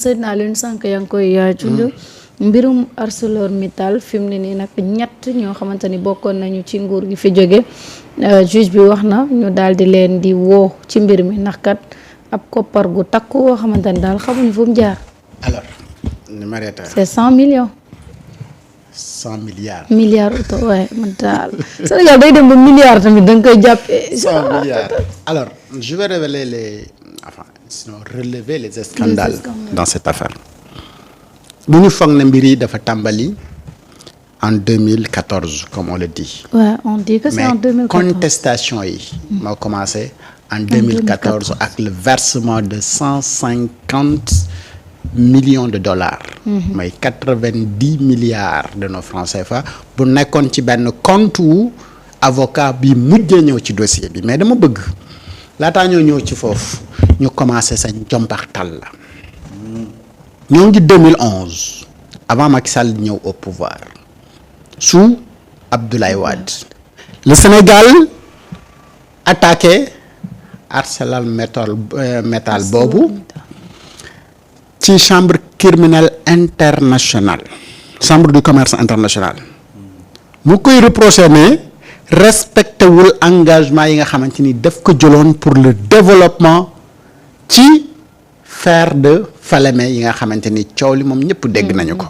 Seydina Alioune sànq yaa ngi koy junj mbirum ArcelorMittal fi mu ne nii nag ñett ñoo xamante ni bokkoon nañu ci nguur gi fi jóge juge bi wax na ñu daal di leen di woo ci mbir mi ndax kat ab koppar gu takku woo xamante ni daal xamuñu fu mu jaar. alors Marieta c'est 100 millions. 100 milliards. milliards auto waaye man daal Sénégal day dem ba milliards tamit da nga koy jàppee. 100 milliards. Alors je vais révéler sinon relever les scandales dans cette affaire. bu ñu foog ne mbir yi dafa tàmbali en 2014 comme on le dit. Ouais, on dit que c'est en 2014. Mais contestation yi moo commencé en 2014 ak le versement de 150 millions de dollars. mooy 90 milliards de nos francs CFA bu nekkoon ci benn compte wu avocat bi mujjee ñëw ci dossier bi mais dama bëgg laataa ñoo ñëw ci foofu ñu commencé sa njombaxtal la. ñoo ngi 2011 avant Macky Sall ñëw au pouvoir sous Abdoulaye Wade. Le Sénégal attaqué ArcelorMittal boobu ci chambre criminelle internationale chambre du commerce international mu koy reproché ne respecté wul engagement yi nga xamante ni daf ko jëloon pour le développement ci fer de Falémé yi nga xamante ni coow li moom ñëpp dégg nañu ko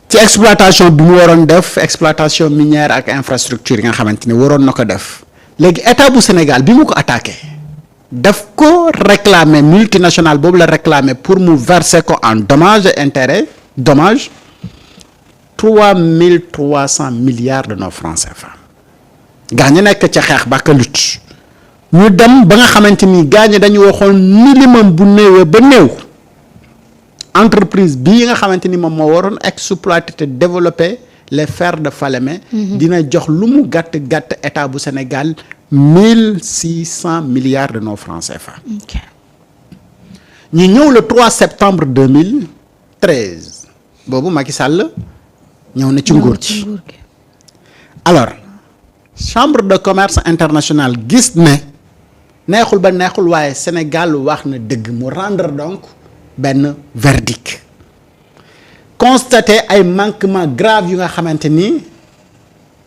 ci exploitation bi mu waroon def exploitation minière ak infrastructure yi nga xamante ni waroon na ko def léegi état bu Sénégal bi mu ko attaqué daf ko réclamer multinationale boobu la réclamer pour mu verser ko en dommages et intérêts dommage 3300 milliards de nos francs CFA gaa ñu nekk ca xeex ba ka lutte ñu dem ba nga xamante ni gaa ñi dañu waxoon minimum bu néewee ba néew entreprise bii nga xamante ni moom moo waroon exploiter te développer les fers de Falémé dina jox lu mu gàtt état bu Sénégal 1600 milliards de nos francs CFA. ñu ñëw le 3 septembre 2013 boobu Macky Sall ñëw na ci nguur ci alors chambre de commerce internationale gis ne neexul ba neexul waaye Sénégal wax na dëgg mu rendre donc benn verdict constaté ay manquements graves yu nga xamante ni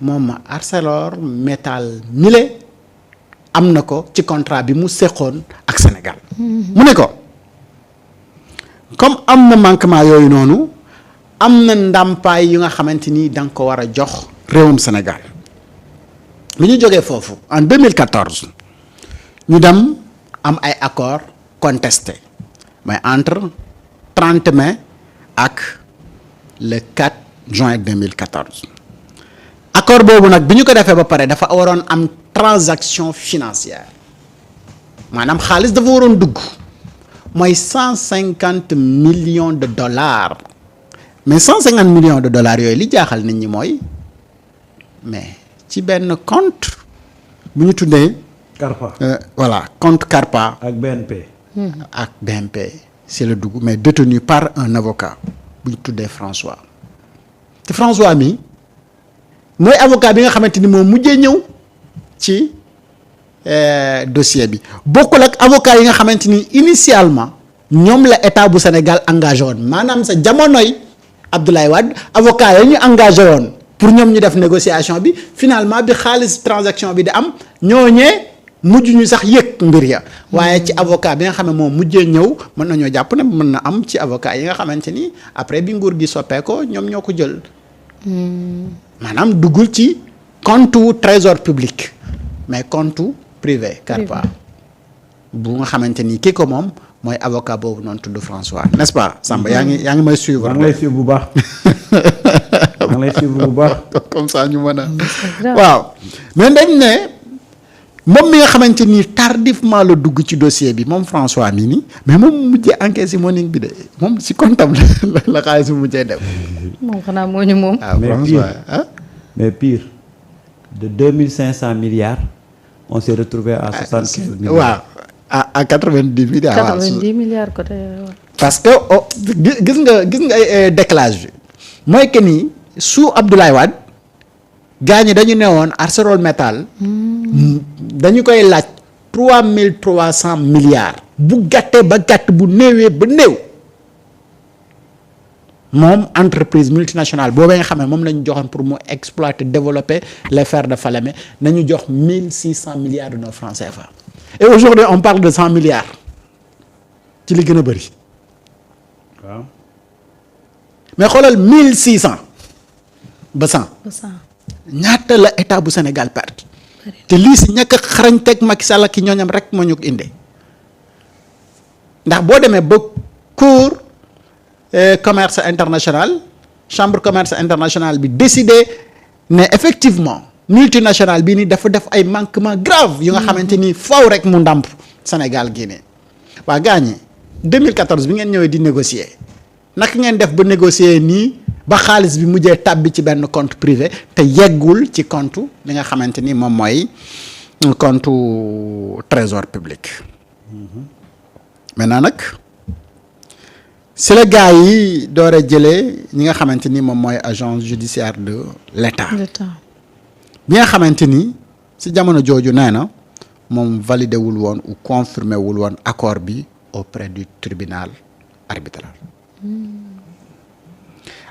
moom ArcelorMittal mile am na ko ci contrat bi mu seqoon ak Sénégal. mu ne ko comme am na manquement yooyu noonu am na ndàmpaay yu nga xamante ni da nga ko war a jox réewum Sénégal bi ñu jógee foofu en 2014 ñu dem am ay accords contestés mais entre 30 mai ak le 4 juin 2014 accord boobu nag bi ñu ko defee ba pare dafa waroon am transaction financière maanaam xaalis dafa waroon dugg mooy 150 millions de dollars mais 150 millions de dollars yooyu li jaaxal nit ñi mooy mais ci benn compte bu ñu tuddee. Carpa. Voilà compte Carpa. ak BNP. ak BNP c'est le dugg mais détenu par un avocat bu ñu tuddee François te François mi mooy avocat bi nga xamante ni moom mujjee ñëw ci dossier bi bokkul ak avocat yi nga xamante ni initialement ñoom la état bu Sénégal engagé woon maanaam sa jamonoy Abdoulaye Wade avocat yi ñu engagé woon pour ñoom ñu def négociation bi finalement bi xaalis transaction bi di am ñooñee mujj ñu sax yëg mbir ya waaye ci avocat bi nga xam ne moom mujjee ñëw mën nañoo jàpp ne mën na am ci avocat yi nga xamante ni après bi nguur gi soppeekoo ñoom ñoo ko jël maanaam duggul ci compte trésor public mais compte privé Carpa bu nga xamante ni kii ko moom mooy avocat boobu noonu tudd François n'est-ce pas Samba yaa ngi may suivre. maa ngi lay suivre bu baax maa ngi lay suivre bu baax. comme ça ñu mën a. waaw mais dañ ne. moom mi nga xamante ni tardivement la dugg ci dossier bi moom François mi nii mais moom mujjee encaissé morning bi de moom si comptam la xaalis bi mujjee dem. moom xanaa moo ñu moom. ah François ah. mais pire de 2500 milliards on s'est retrouvé à 75 milliards. waaw à 90 milliards. 90 milliards côté. parce que gis nga décalage bi mooy que ni sous Abdoulaye Wade. gaa ñi dañu ne woon ArcelorMittal dañu koy laaj 3300 milliards bu gàttee ba gàtt bu néewee ba néew moom entreprise multinationale boobee nga xam ne moom la ñu joxoon pour mu exploiter développer les fers de Falémé nañu jox 1600 milliards de nos francs CFA. Et aujourd'hui on parle de 100 milliards ci li gën a bëri. waaw. mais xoolal 1600 ba 100. ba 100. ñaata la état bu Sénégal perte. te lii si ñàkk a xarañ teg Macky Sall ki ñooñam rek moo ñu ko indee ndax boo demee ba cour commerce international chambre commerce international bi décidé ne effectivement multinationale bii nii dafa def ay manquements graves yu nga xamante ni faw rek mu ndàmp Sénégal gii nii waa gaañi 2014 bi ngeen ñëwee di négocier naka ngeen def ba négocier nii ba xaalis bi mujjee tàbbi ci benn compte privé te yeggul ci compte li nga xamante ni moom mooy compte trésor public. Maintenant nag si la gars yi door a jëlee ñi nga xamante ni moom mooy agence judiciaire de l'État. bi nga xamante ni si jamono jooju nee na moom validé wul woon ou confirmé wul woon accord bi auprès du tribunal arbitral.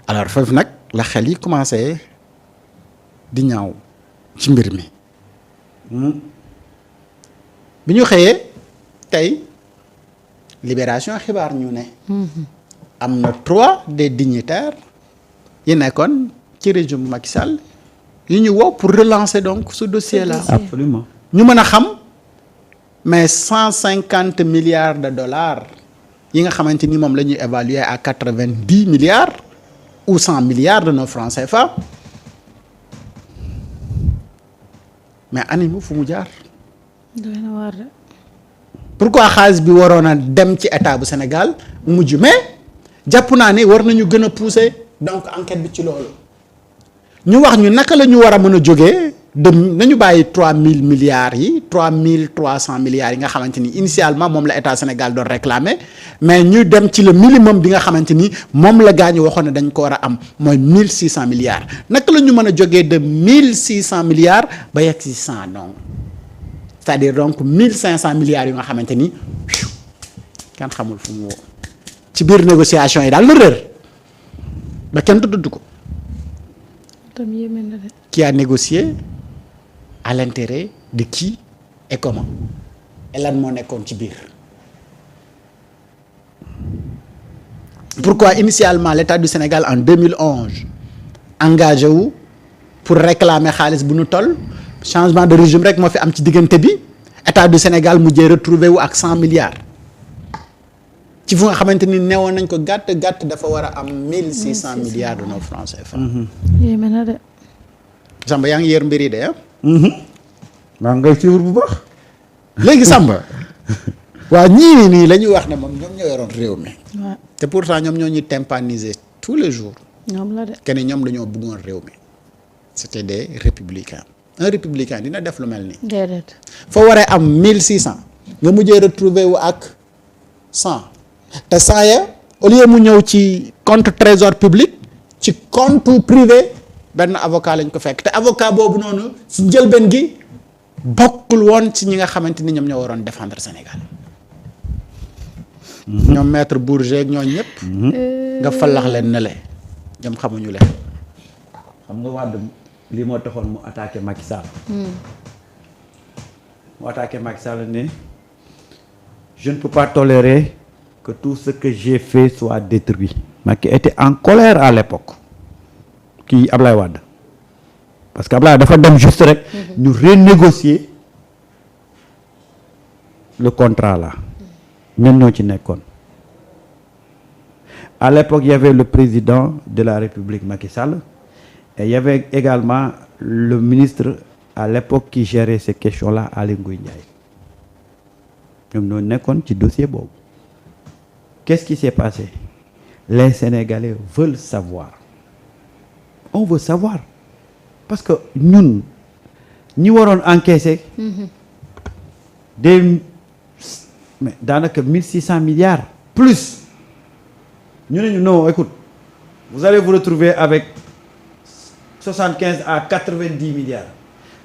Alors foofu nag la xel yi commencé di ñaaw ci mbir mi bi ñu xëyee tey Libération xibaar ñu ne am na 3 des dignitaires yi nekkoon ci régime Macky Sall yi ñu woo pour relancer donc ce dossier là. Absolument. ñu mën a xam mais 150 milliards de dollars yi nga xamante ni moom la ñuy évaluer à 90 milliards ou 100 milliards de nos francs CFA mais animu fu mu jaar. doy na waar de. pourquoi xaalis bi waroon a dem ci état bu Sénégal mujj mais jàpp naa ne war nañu gën a pousser donc enquête bi ci loolu ñu wax ñu naka la ñu war a mën a jógee dem nañu bàyyi 3000 milliards yi 3300 milliards yi nga xamante ni initialement moom la état Sénégal doon réclamer mais ñu dem ci le minimum bi nga xamante ni moom la gaa ñu waxoon ne dañ ko war a am mooy 1600 milliards naka la ñu mën a jógee de 1600 milliards ba yegg si 100 donc c'est-à-dire donc 1500 milliards yu nga xamante ni kenn xamul fu mu woo ci biir négociation yi daal la réer ba kenn tudd ko. tam yéeme na de. Qui a négocié à l'intérêt de qui et comment et lan moo nekkoon ci biir. Pourquoi initialement l'État du Sénégal en 2011 engagé wu pour réclamer xaalis bu nu toll changement de régime rek moo fi am ci diggante bi État du Sénégal mujjee retrouvé wu ak 100 milliards ci fu nga xamante ni newoon nañ ko gàtt dafa war a am 1600 milliards de nos francs CFA. yéeme na de. Samba yaa ngi yër mbir yi de ah. maa ngay suivre bu baax. léegi Samba waa ñii nii la ñuy wax ne moom ñoom ñoo yoroon réew mi. waaw te pourtant ñoom ñoo ñuy tympaniser tous les jours. ñoom la de. que ni ñoom dañoo bëggoon réew mi. c'était des républicains. Un républicain dina def lu mel nii. déedéet. foo waree am 1600 nga mujjee retrouver wu ak 100 te 100 ya au lieu mu ñëw ci compte trésor public ci compte privé benn avocat lañ ko fekk te avocat boobu noonu si njëlbeen gi bokkul woon ci ñi nga xamante ni ñoom ñoo waroon défendre Sénégal. ñoom maître Bourget ak ñooñu ñëpp. nga fallax leen ne le ñoom xamuñu leen. xam nga Wade lii moo taxoon mu attaqué Macky Sall. mu attaqué Macky Sall ne je ne peux pas tolérer que tout ce que j'ai fait soit détruit. Macky était en colère à l'époque kii Ablaye Wade parce que Ablaye dafa dem juste rek ñu renégocier le contrat là ñan ñoo ci nekkoon. À l'époque il y avait le président de la République Macky Sall. Et il y avait également le ministre à l'époque qui gérait ces questions-là, Aly Ngouille Ndiaye. ñoom ñoo nekkoon ci dossier boobu. Qu'est-ce qui s'est passé? Les Sénégalais veulent savoir. On veut savoir. Parce que ñun ñi waroon encaisser des mais daanaka 1600 milliards plus ñu ne ñu non écoute vous allez vous retrouver avec 75 à 90 milliards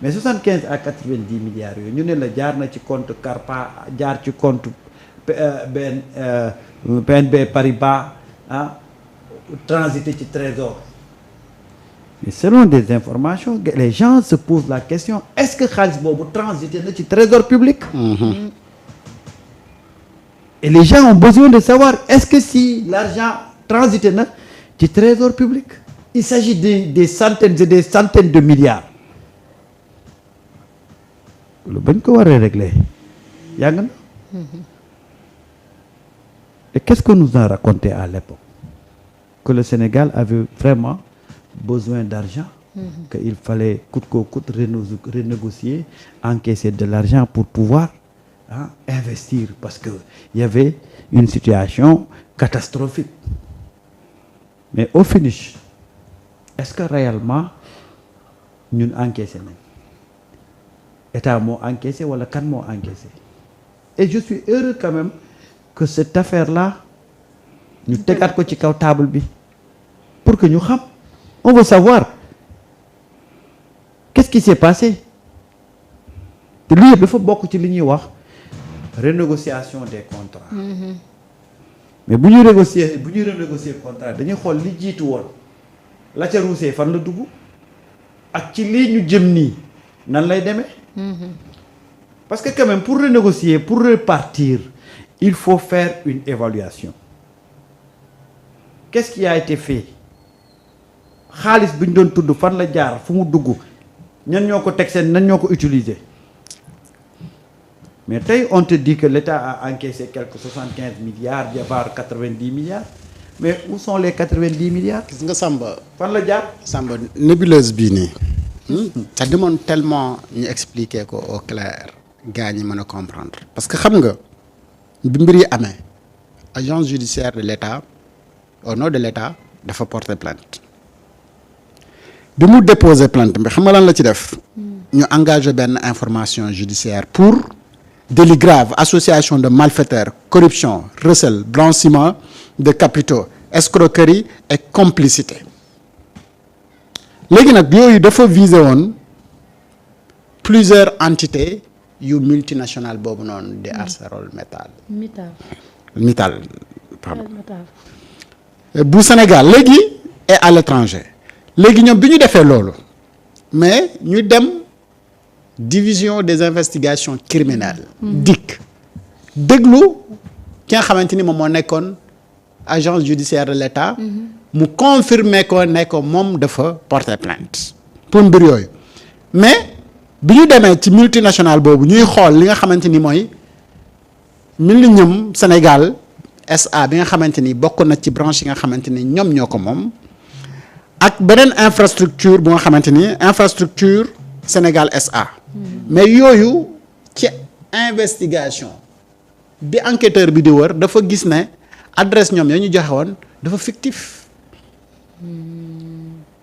mais 75 à 90 milliards yooyu ñu ne la jaar na ci compte Carpa jaar ci compte BNP Paribas transiter ci trésor. Mais selon des informations les gens se posent la question est-ce que xaalis boobu transiter na ci trésor public. Et les gens ont besoin de savoir est-ce que si l'argent transité na ci trésor public. Il s'agit des centaines et des centaines de milliards. lu bañ ko waree régler yàgg na. Et qu'est-ce qu'on nous a raconté à l'époque? Que le Sénégal avait vraiment besoin d'argent, qu'il fallait coûte que coûte renégocier, encaisser de l'argent pour pouvoir investir parce que il y avait une situation catastrophique. Mais au finish, est-ce que réellement ñun encaissé nañ? État moo encaissé wala kan moo encaissé? Et je suis heureux quand même que cette affaire-là ñu tegaat ko ci kaw table bi pour que ñu xam. On veut savoir qu'est-ce qui s'est passé. te lii yëpp dafa bokk ci li ñuy wax renégociation des contrats. Mais bu ñuy renégocier contrat dañuy xool li jiitu woon la ca ruusee fan la dugg ak ci lii ñu jëm nii nan lay demee. Parce que quand même pour renégocier pour repartir il faut faire une évaluation. Qu'est-ce qui a été fait? xaalis bi ñu doon tudd fan la jaar fu mu dugg ñan ñoo ko teg seen nan ñoo ko utiliser. Mais tey on te dit que l'État a encaissé quelques 75 milliards voire 90 milliards mais où sont les 90 milliards? gis nga Samba. fan la jaar. Samba nébuleuse bii nii. ça demande tellement ñu expliquer ko au clair gars ñi mën a comprendre. parce que xam nga bi mbir yi amee agence judiciaire de l'État au nom de l'État dafa porter plainte bi mu déposer plainte bi xam nga lan la ci def. ñu engagé benn information judiciaire pour délit grave association de malfaiteurs corruption recel blanchiment de capitaux escroquerie et complicité. léegi nag yooyu dafa viser woon plusieurs entités yu multinationales boobu noonu di ArcelorMittal. Mittal pardon. bu Sénégal léegi et à l'étranger léegi ñoom bi ñu defee loolu mais ñu dem division des investigations criminelles DIC déglu ki nga xamante ni moom moo nekkoon agence judiciaire de l'État mu confirmer ko ne ko moom dafa porter plainte pour mbir yooyu mais bi ñu demee ci multinationale boobu ñuy xool li nga xamante ni mooy Millennium Sénégal SA bi nga xamante ni bokk na ci branche yi nga xamante ni ñoom ñoo ko moom ak beneen infrastructure bu nga xamante ni infrastructure Sénégal SA mais yooyu ci investigation bi enquêteur bi di wër dafa gis ne adresse ñoom ya ñu joxe woon dafa fictif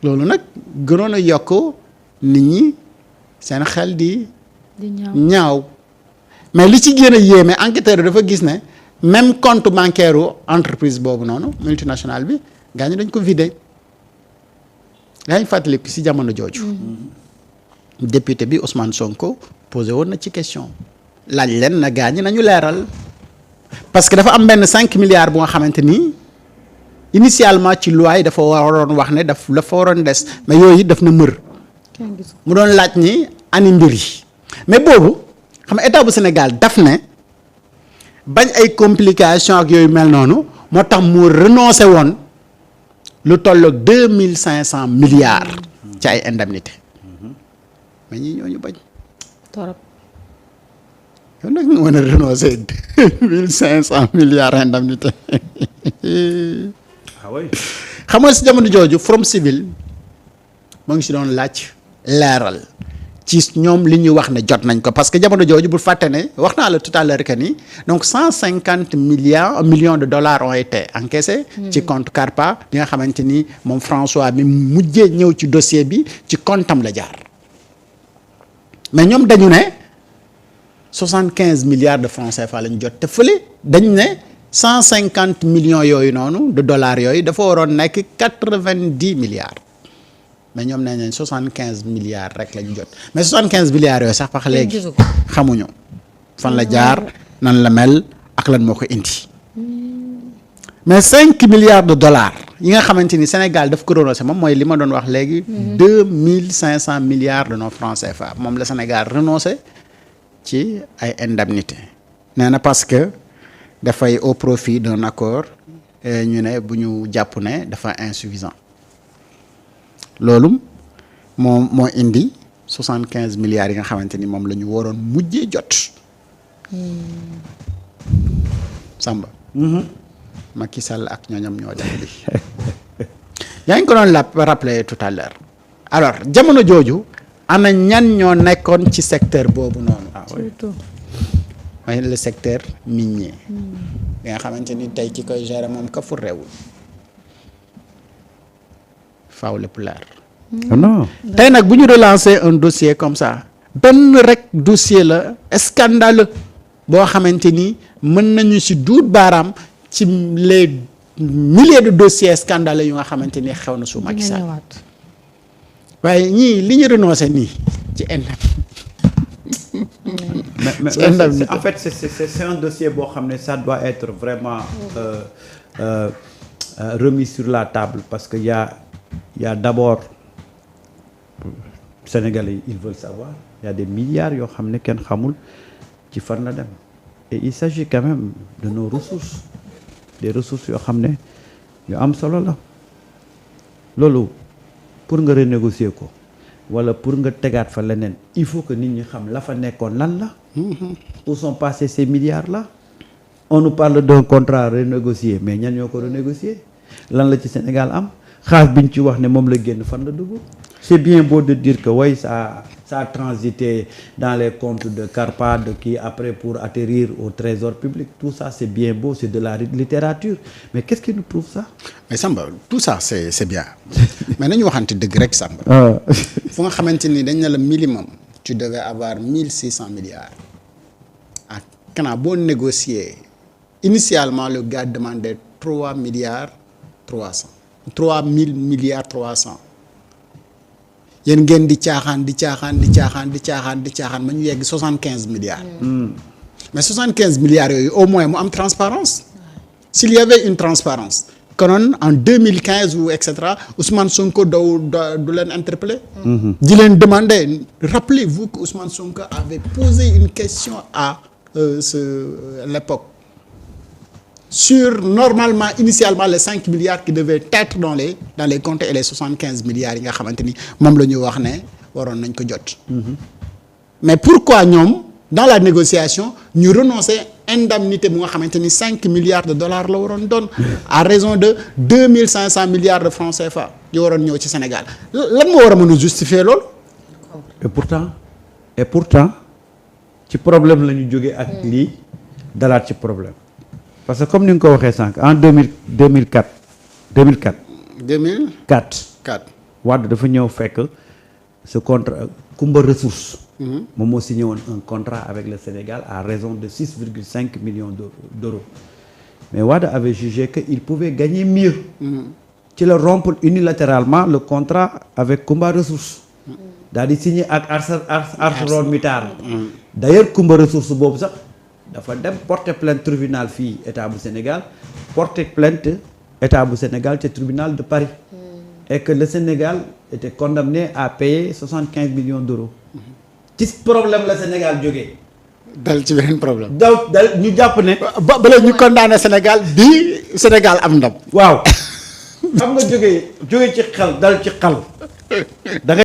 loolu nag gënoon a yokk nit ñi seen xel di ñaaw mais li ci gën a yéeme enquêteur bi dafa gis ne même compte bancaire u entreprise boobu noonu multinationale bi gaa ñi dañ ko vidé gaa ñu fàttaliku ci jamono jooju député bi Ousmane Sonko posé woon na ci question laaj leen na gaa ñi nañu leeral parce que dafa am benn 5 milliards bu nga xamante ni initialement ci loi yi dafa waroon wax ne dafa waroon des mais yooyu daf na mër mu doon laaj ni ani mbir yi mais boobu xam nga état bu Sénégal daf ne bañ ay complications ak yooyu mel noonu moo tax mu renoncé woon lu tolloog 2500 milliards ci ay indemnité mais ñii ñooñu bañ. torop. yow nag nga mën a renoncé 2500 milliards indemnité. ah oui. xam nga si jamono jooju Forum Civil moo ngi si doon laaj leeral ci ñoom li ñuy wax ne jot nañ ko parce que jamono jooju bu fàtte ne wax naa la tout à l'heure que ni donc 150 millions de dollars ont été encaissés. ci compte CARPA bi nga xamante ni moom François mi mujjee ñëw ci dossier bi ci comptam la jaar mais ñoom dañu ne 75 milliards de francs CFA la ñu jot te fële dañu ne 150 millions yooyu noonu de dollars yooyu dafa waroon nekk 90 milliards. mais ñoom nee nañ 75 milliards rek la ñu jot mais 75 milliards yooyu sax pax léegi xamuñu fan la jaar nan la mel ak ak lan moo ko indi mais 5 milliards de dollars yi nga xamante ni Sénégal daf ko renoncé moom mooy li ma doon wax léegi 2500 milliards de nos francs CFA moom la Sénégal renoncé ci ay indemnité nee na parce que dafay au profit d'un accord ñu ne bu ñu jàpp ne dafa insuffisant loolu moo indi 75 milliards yi nga xamante ni moom la ñu waroon mujjee jot Samba Macky Sall ak ñooñam ñoo def li yaa ngi ko doon rappelé tout à l'heure alors jamono jooju ana ñan ñoo nekkoon ci secteur boobu noonu surtout mooy le secteur minier bi nga xamante ni tey ki koy gérer moom ka fu réewul faaw lépp leer non tey nag bu ñu relancer un dossier comme ça benn rek dossier la scandaleux boo xamante ni mën nañu ci duut baaraam ci les milliers de dossiers scandaleux yu nga xamante ni xew na su Macky Sall waaye ñii li ñu renoncé nii ci mais en fait c'est un dossier boo xam ne ça doit être vraiment remis sur la table parce que y a d'abord Sénégalais ils veulent savoir il y a des milliards yoo xam ne kenn xamul ci fan la dem et il s'agit quand même de nos ressources des ressources yoo xam ne yu am solo la loolu pour nga renégocier ko wala pour nga tegaat fa leneen il faut que nit ñi xam la fa nekkoon lan la où sont passés ces milliards là on nous parle d'un contrat renégocié mais ñan ñoo ko renégocier lan la ci Sénégal am xaalis bi ñu ci wax ne moom la génn fan la dugg c'est bien beau de dire que oui ça a transité dans les comptes de Carpad qui après pour atterrir au trésor public tout ça c'est bien beau c'est de la littérature mais qu'est-ce qui nous prouve ça mais Samba tout ça c'est bien mais nañu waxante dëgg rek Samba fu nga xamante ni dañ ne la minimum tu devais avoir 1600 milliards ah kana boo négocier initialement le gars demandait 3 milliards 300 3000 milliards 300 yéen ngeen di caaxaan ba ñu yegg 75 milliards. mais 75 milliards yooyu au moins mu am transparence s'il y avait une transparence konoon en 2015 ou et cetera Ousmane Sonko du leen interpeller di leen demander rappelez-vous que Ousmane Sonko avait posé une question à l'époque sur normalement initialement les 5 milliards qui devaient être dans les comptes et les 75 milliards yi nga xamante ni moom la ñu wax ne waroon nañ ko jot. mais pourquoi ñoom dans la négociation ñu renoncer indemnité bu nga xamante ni 5 milliards de dollars la waroon doon à raison de 2500 milliards de francs CFA yu waroon ñëw ci Sénégal lan moo war a mën a justifier loolu. et pourtant ci problème la ñu jógee ak lii dalaat ci problème. parce que comme ni nga ko waxee sànq en 2004 Wade dafa ñëw fekk ce contrat Kumba Ressources moom moo signé woon un contrat avec le Sénégal à raison de 6,5 millions d'euros mais Wade avait jugé que il pouvait gagner mieux ci la rompre unilatéralement le contrat avec Kumba Ressources daal di signé ak ArcelorMittal d'ailleurs Kumba Ressources boobu sax dafa dem porter plainte tribunal fii état bu Sénégal porter plainte état bu Sénégal ci tribunal de Paris et que le Sénégal était condamné à payer 75 millions d'euros ci problème la Sénégal jógee dal ci beneen problème dal ñu jàpp ne bala ñu condamné Sénégal bi Sénégal am ndam waaw xam nga jógee ci xel dal ci xel da